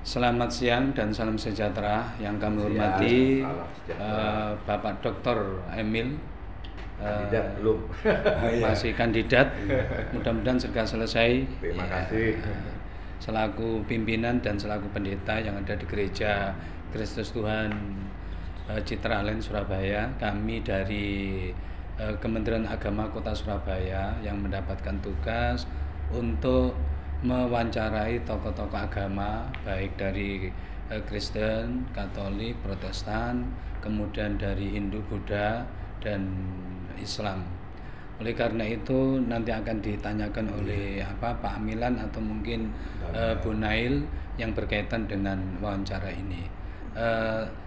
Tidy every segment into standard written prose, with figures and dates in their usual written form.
Selamat siang dan salam sejahtera yang kami hormati Bapak Dr. Emil. Kandidat belum. Masih kandidat, mudah-mudahan segera selesai. Terima kasih. Selaku pimpinan dan selaku pendeta yang ada di Gereja Kristus Tuhan Citra Alen Surabaya, kami dari Kementerian Agama Kota Surabaya yang mendapatkan tugas untuk mewawancarai tokoh-tokoh agama baik dari Kristen, Katolik, Protestan, kemudian dari Hindu, Buddha, dan Islam. Oleh karena itu nanti akan ditanyakan oleh Pak Amilan atau mungkin Bu Nail yang berkaitan dengan wawancara ini.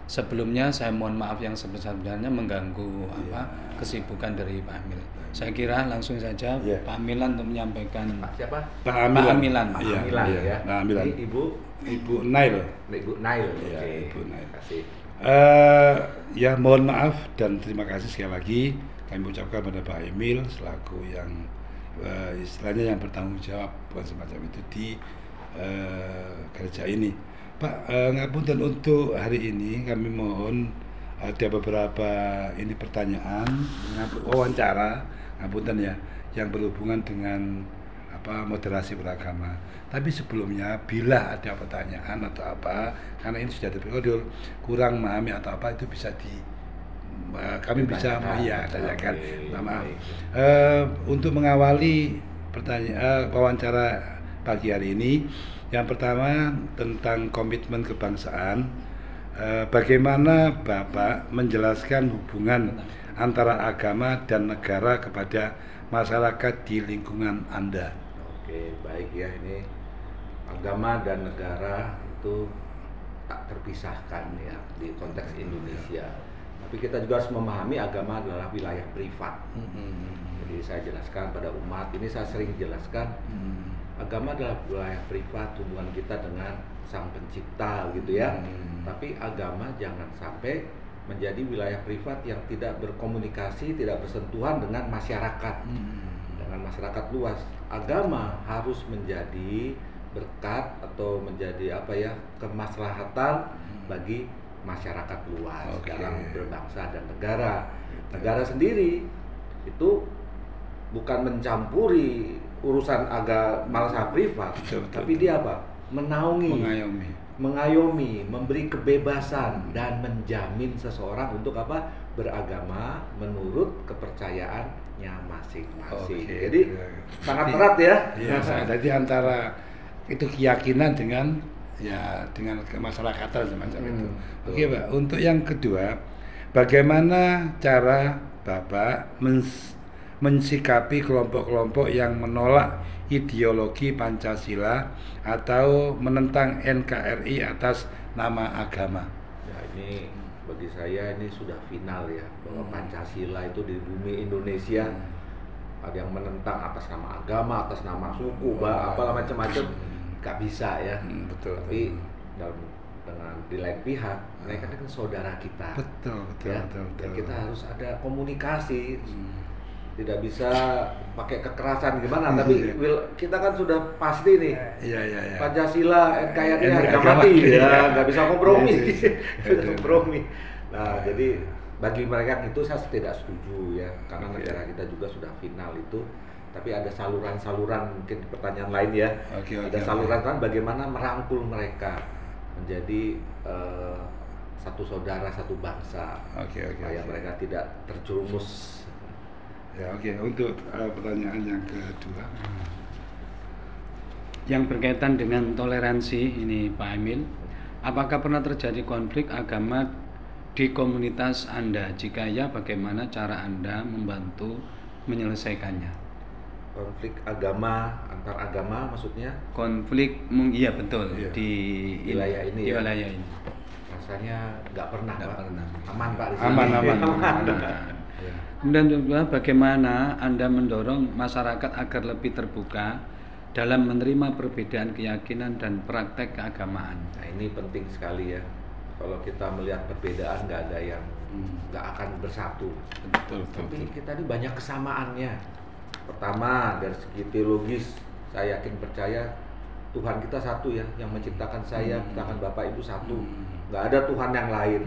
Sebelumnya saya mohon maaf yang sebesar-besarnya mengganggu kesibukan dari Pak Amil. Saya kira langsung saja Pak Amilan untuk menyampaikan. Pak siapa? Pak Amilan. Pak Amilan ya. Pak Amilan. Ini Ibu Nail. Ibu Nail. Ya, Oke. Ibu Nail. Terima kasih. Ya mohon maaf dan terima kasih sekali lagi kami ucapkan pada Pak Emil selaku yang istilahnya yang bertanggung jawab bukan semacam itu di gereja ini. Pak, ngapunten untuk hari ini kami mohon ada beberapa ini pertanyaan wawancara ngapunten ya yang berhubungan dengan moderasi beragama. Tapi sebelumnya bila ada pertanyaan atau apa karena ini sudah terpikir kurang memahami atau apa itu bisa kami bisa tanyakan. Maaf. Untuk mengawali pertanyaan wawancara pagi hari ini, yang pertama tentang komitmen kebangsaan. Bagaimana Bapak menjelaskan hubungan antara agama dan negara kepada masyarakat di lingkungan Anda? Oke, baik ya, ini agama dan negara itu tak terpisahkan ya di konteks Indonesia. Tapi kita juga harus memahami agama adalah wilayah privat. Jadi saya jelaskan pada umat, ini saya sering jelaskan, agama adalah wilayah privat, hubungan kita dengan Sang Pencipta gitu ya. Tapi agama jangan sampai menjadi wilayah privat yang tidak berkomunikasi, tidak bersentuhan dengan masyarakat, dengan masyarakat luas. Agama harus menjadi berkat atau menjadi kemaslahatan bagi masyarakat luas dalam berbangsa dan negara. Negara sendiri itu bukan mencampuri urusan masalah privat, tapi dia mengayomi, memberi kebebasan dan menjamin seseorang untuk beragama menurut kepercayaannya masing-masing. Jadi sangat erat ya. Jadi antara itu keyakinan dengan kemasyarakatan semacam itu. Oke, Pak. Untuk yang kedua, bagaimana cara Bapak mensikapi kelompok-kelompok yang menolak ideologi Pancasila atau menentang NKRI atas nama agama? Ya, ini bagi saya ini sudah final ya, bahwa Pancasila itu di bumi Indonesia ada yang menentang atas nama agama, atas nama suku, apalah macam-macam, nggak bisa ya. Betul. Tapi di lain pihak mereka kan saudara kita. Betul. Dan kita harus ada komunikasi. Tidak bisa pakai kekerasan gimana, tapi kita kan sudah pasti nih. Pancasila, NKRI harga mati ya, nggak bisa kompromi. Kompromi. Nah, jadi bagi mereka itu saya tidak setuju ya, karena negara kita juga sudah final itu. Tapi ada saluran-saluran, mungkin pertanyaan lain ya. Ada saluran kan bagaimana merangkul mereka menjadi satu saudara, satu bangsa, supaya mereka tidak terjerumus. Untuk pertanyaan yang kedua, Yang berkaitan dengan toleransi ini Pak Emil, apakah pernah terjadi konflik agama di komunitas Anda? Jika ya, bagaimana cara Anda membantu menyelesaikannya? Konflik agama, antar agama maksudnya? Konflik, iya betul, di wilayah ini. Di wilayah ini. Rasanya nggak pernah, Pak. Aman, Pak. Aman. Kemudian juga bagaimana Anda mendorong masyarakat agar lebih terbuka dalam menerima perbedaan keyakinan dan praktek keagamaan? Nah, ini penting sekali ya. Kalau kita melihat perbedaan nggak ada yang nggak akan bersatu. Tapi kita ini banyak kesamaannya. Pertama dari segi teologis, saya yakin percaya Tuhan kita satu ya, yang menciptakan saya, menciptakan Bapak Ibu satu, nggak ada Tuhan yang lain.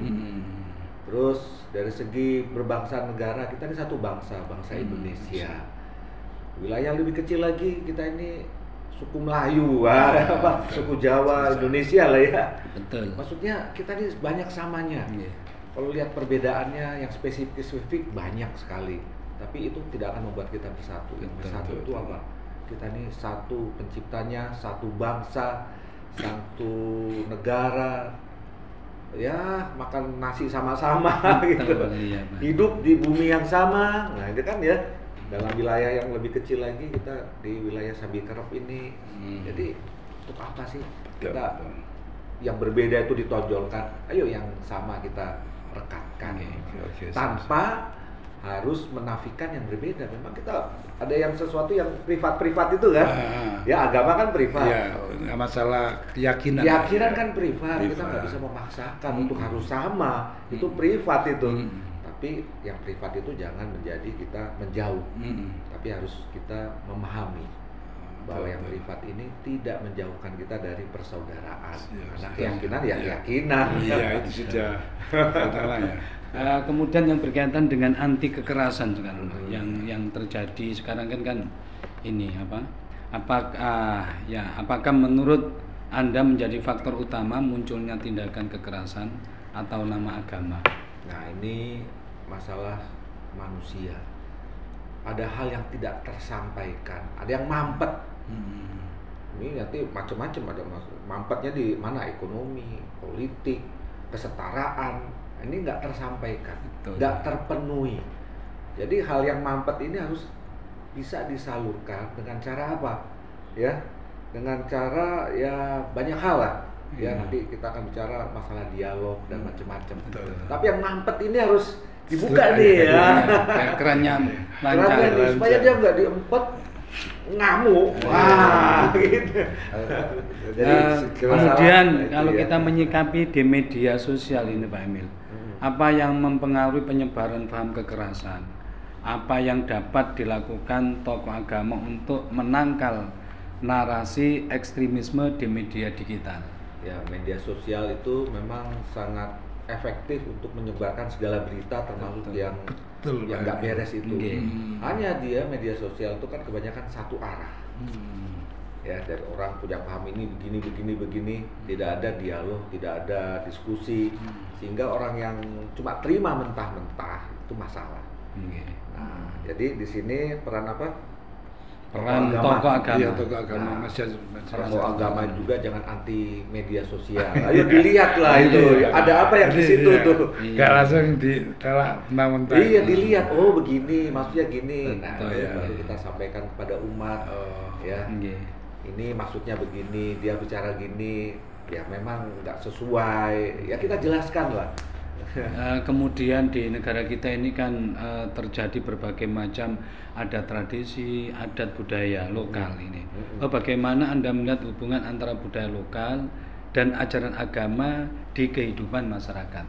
Terus dari segi berbangsa negara, kita ini satu bangsa, bangsa Indonesia. Wilayah lebih kecil lagi, kita ini suku Melayu, suku Jawa, Indonesia lah ya. Betul. Maksudnya kita ini banyak samanya. Kalau lihat perbedaannya yang spesifik banyak sekali. Tapi itu tidak akan membuat kita bersatu. Yang bersatu itu apa? Kita ini satu penciptanya, satu bangsa, satu negara. Ya, makan nasi sama-sama gitu. Iya, Hidup di bumi yang sama. Nah, itu kan ya. Dalam wilayah yang lebih kecil lagi, kita di wilayah Sabikerep ini. Jadi untuk apa sih kita yang berbeda itu ditonjolkan? Ayo yang sama kita rekatkan. Tanpa harus menafikan yang berbeda. Memang kita ada yang sesuatu yang privat-privat itu kan. Ya, agama kan privat. Ya, masalah keyakinan. Keyakinan kan privat. Kita nggak bisa memaksakan untuk harus sama. Itu privat itu. Tapi yang privat itu jangan menjadi kita menjauh. Tapi harus kita memahami bahwa yang privat ini tidak menjauhkan kita dari persaudaraan. Karena keyakinan ya keyakinan. Iya, itu sudah fatal ya. Kemudian yang berkaitan dengan anti kekerasan sekarang, yang terjadi sekarang kan ini apakah menurut Anda menjadi faktor utama munculnya tindakan kekerasan atau nama agama? Nah, ini masalah manusia. Ada hal yang tidak tersampaikan, ada yang mampet. Ini nanti macam-macam, ada mampetnya di mana, ekonomi, politik, kesetaraan. Ini nggak tersampaikan, nggak terpenuhi. Jadi hal yang mampet ini harus bisa disalurkan dengan cara apa? Ya, dengan cara ya banyak hal lah. Ya, nanti kita akan bicara masalah dialog dan macam-macam. Tapi yang mampet ini harus dibuka nih ya. Kerannya lancar. Supaya dia nggak diempet ngamuk. Wah, gitu. Jadi kemudian kalau kita menyikapi di media sosial ini Pak Emil, apa yang mempengaruhi penyebaran paham kekerasan? Apa yang dapat dilakukan tokoh agama untuk menangkal narasi ekstremisme di media digital? Ya, media sosial itu memang sangat efektif untuk menyebarkan segala berita termasuk yang nggak beres itu. Hanya dia media sosial itu kan kebanyakan satu arah. Ya, dari orang punya paham ini begini, tidak ada dialog, tidak ada diskusi, sehingga orang yang cuma terima mentah-mentah itu masalah. Nah, jadi di sini peran apa? Peran tokoh agama. Iya, tokoh agama. Tokoh agama juga jangan anti media sosial. Ayo dilihat lah itu. Ada apa yang di situ tuh? Gak langsung ditelak mentah-mentah. Iya, dilihat. Oh, begini, maksudnya gini. Nah, baru kita sampaikan kepada umat. Ya. Ini maksudnya begini, dia bicara gini, ya memang nggak sesuai, ya kita jelaskan lah. Kemudian di negara kita ini kan terjadi berbagai macam adat tradisi, adat budaya lokal ini. Bagaimana Anda melihat hubungan antara budaya lokal dan ajaran agama di kehidupan masyarakat?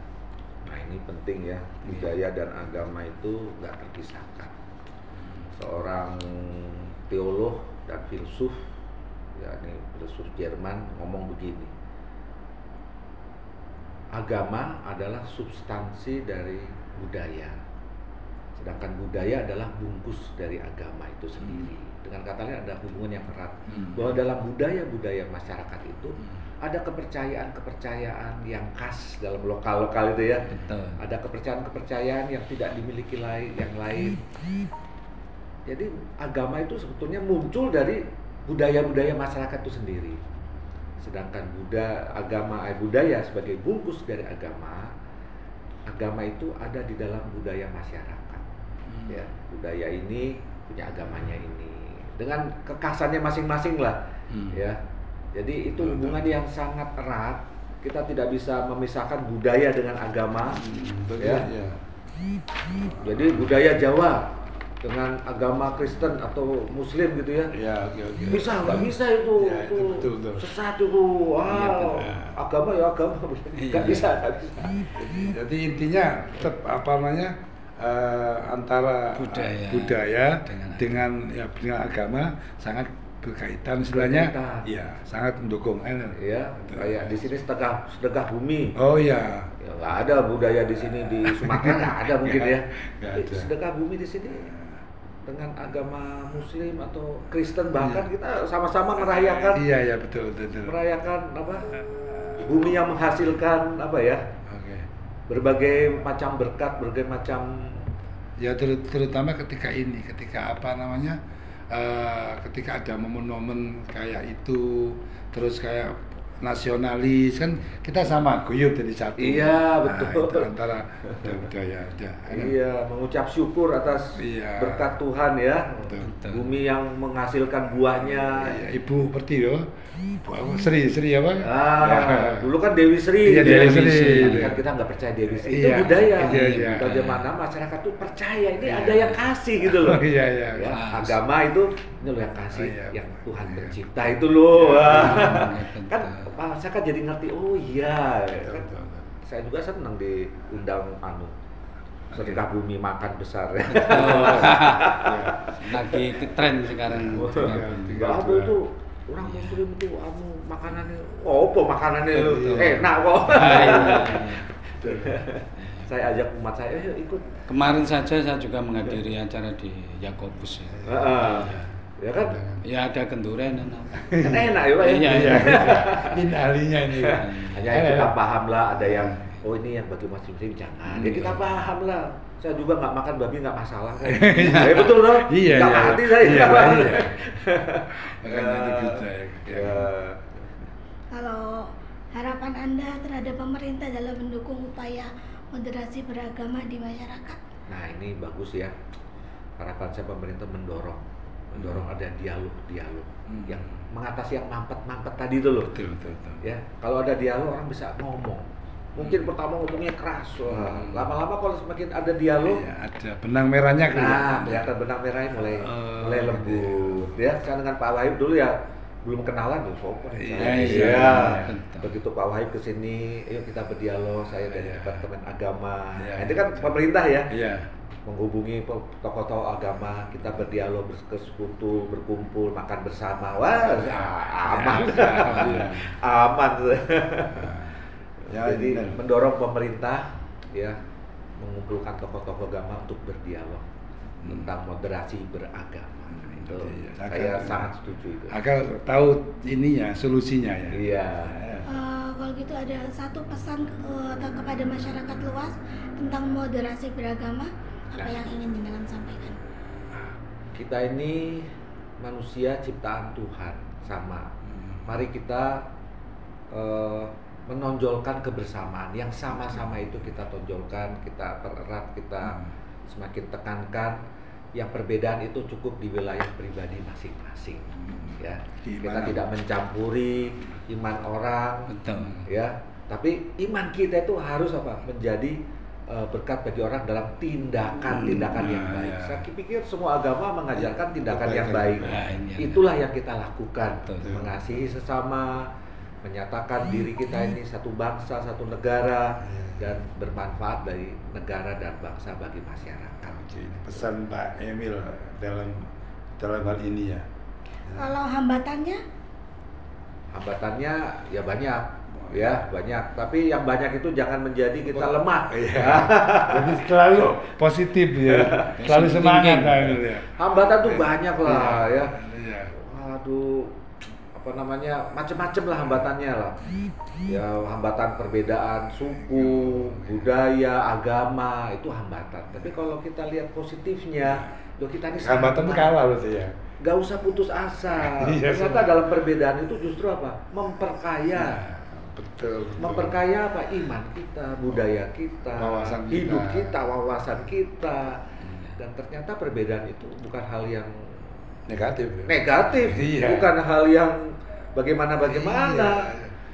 Nah, ini penting ya, budaya dan agama itu nggak terpisahkan. Seorang teolog dan filsuf, ya ini filsuf Jerman ngomong begini, agama adalah substansi dari budaya, sedangkan budaya adalah bungkus dari agama itu sendiri. Dengan kata lain ada hubungan yang erat, bahwa dalam budaya-budaya masyarakat itu ada kepercayaan-kepercayaan yang khas dalam lokal-lokal itu ya. Betul. Ada kepercayaan-kepercayaan yang tidak dimiliki yang lain. Jadi agama itu sebetulnya muncul dari budaya-budaya masyarakat itu sendiri. Sedangkan budaya sebagai bungkus dari agama itu ada di dalam budaya masyarakat. Ya, budaya ini punya agamanya ini dengan kekhasannya masing-masing lah. Ya, jadi itu hubungan yang sangat erat. Kita tidak bisa memisahkan budaya dengan agama. Ya. Jadi budaya Jawa dengan agama Kristen atau Muslim gitu ya. Ya, Bisa nggak bisa itu, ya, itu betul. Sesat itu. Wow, agama ya agama, nggak bisa. Jadi intinya tetap antara budaya dengan agama sangat berkaitan istilahnya, Berkaitan. ya sangat mendukung. Ya, kayak di sini sedekah bumi. Oh iya. Ya nggak ada budaya di sini di Sumatera nggak ada mungkin ya. Nggak Tapi ada. sedekah bumi di sini dengan agama Muslim atau Kristen bahkan kita sama-sama merayakan Iya betul. merayakan apa bumi yang menghasilkan apa ya Oke. berbagai macam berkat, berbagai macam Ya terutama ketika apa namanya, ketika ada momen-momen kayak itu, terus kayak nasionalis kan kita sama guyup jadi satu. Iya, Nah, betul. itu antara budaya ada. iya mengucap syukur atas Iya. berkat Tuhan ya. Betul. Bumi yang menghasilkan buahnya. Iya, Ibu Pertiwi, Sri apa? Dulu kan Dewi Sri. Iya, Dewi Sri. Tapi kan kita nggak percaya Dewi Sri. Iya, Itu budaya. iya. Bagaimana masyarakat tuh percaya ini Iya. ada yang kasih gitu loh. Iya. Ya, agama itu ini loh yang kasih, Oh, iya. yang Tuhan Iya. pencipta itu loh. Betul. Kan saya kan jadi ngerti. Oh iya. Kan, Betul. saya juga senang diundang sedekah bumi makan besar. Lagi tren sekarang. Enggak ada itu orang Muslim itu makanannya apa makanannya lu enak kok. Saya ajak umat saya ayo ikut. Kemarin saja saya juga menghadiri acara di Yakobus ya. Ya kan? Ya ada kenduren dan apa. Kan enak ya Pak ya. Iya. Ini ahlinya ini. Hanya kita paham lah ada yang oh ini yang bagi Muslim jangan. Ya kita paham lah. Saya juga nggak makan babi nggak masalah kan. Ya betul loh. Iya. Nggak mati saya. Iya. Iya. Makanya itu kita ya. Kalau harapan Anda terhadap pemerintah dalam mendukung upaya moderasi beragama di masyarakat? Nah ini bagus ya. Harapan saya pemerintah mendorong ada dialog yang mengatasi yang mampet tadi itu loh. Betul. Ya kalau ada dialog orang bisa ngomong. Mungkin pertama ngomongnya keras, lama-lama kalau semakin ada dialog, Iya, ada benang merahnya kelihatan benang merahnya mulai lembut. Ya, saya dengan Pak Wahib dulu ya belum kenalan tuh sopan. Iya. Begitu Pak Wahib kesini, ayo kita berdialog. Saya dari Departemen Agama. Iya, Nah, itu kan pemerintah ya. Iya. Menghubungi tokoh-tokoh agama, kita berdialog, bersekutu, berkumpul, makan bersama. Wah, aman. Iya. Aman. Ya, Jadi benar. mendorong pemerintah ya mengumpulkan tokoh-tokoh agama untuk berdialog tentang moderasi beragama. Itu Iya. saya sangat setuju itu. Agar tahu ininya solusinya ya. Iya. Kalau gitu ada satu pesan kepada masyarakat luas tentang moderasi beragama, apa yang ingin jenengan sampaikan? Kita ini manusia ciptaan Tuhan sama. Mari kita menonjolkan kebersamaan yang sama-sama itu kita tonjolkan, kita pererat, kita semakin tekankan. Yang perbedaan itu cukup di wilayah pribadi masing-masing. Ya, kita tidak mencampuri iman orang. Betul. Ya, tapi iman kita itu harus apa? Menjadi berkat bagi orang dalam tindakan-tindakan yang baik. Saya pikir semua agama mengajarkan tindakan yang baik. Itulah yang kita lakukan, mengasihi sesama, menyatakan diri kita ini satu bangsa, satu negara, dan bermanfaat dari negara dan bangsa bagi masyarakat. Pesan Pak Emil dalam hal ini ya. Nah. Kalau hambatannya ya banyak. Tapi yang banyak itu jangan menjadi kita lemah. Iya. Jadi selalu positif ya. Selalu semangat Pak Emil ya. Hambatan tuh banyak lah ya. Iya. Waduh, apa namanya, macam-macam lah hambatannya lah. Ya hambatan perbedaan suku, budaya, agama itu hambatan. Tapi kalau kita lihat positifnya, loh kita ini Hambatan itu kalah berarti ya. Gak usah putus asa. Iya, Ternyata dalam perbedaan itu justru apa? Memperkaya. Betul. Memperkaya apa? Iman kita, budaya kita, Wawasan hidup kita. kita, wawasan kita. Dan ternyata perbedaan itu bukan hal yang Negatif. negatif, Iya. bukan hal yang bagaimana.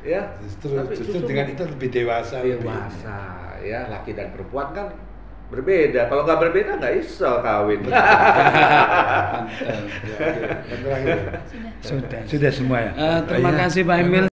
Ya. Justru dengan itu lebih dewasa. Dewasa, ya, laki dan perempuan kan berbeda. Kalau nggak berbeda nggak bisa kawin. Sudah semua ya. Terima kasih Pak Emil.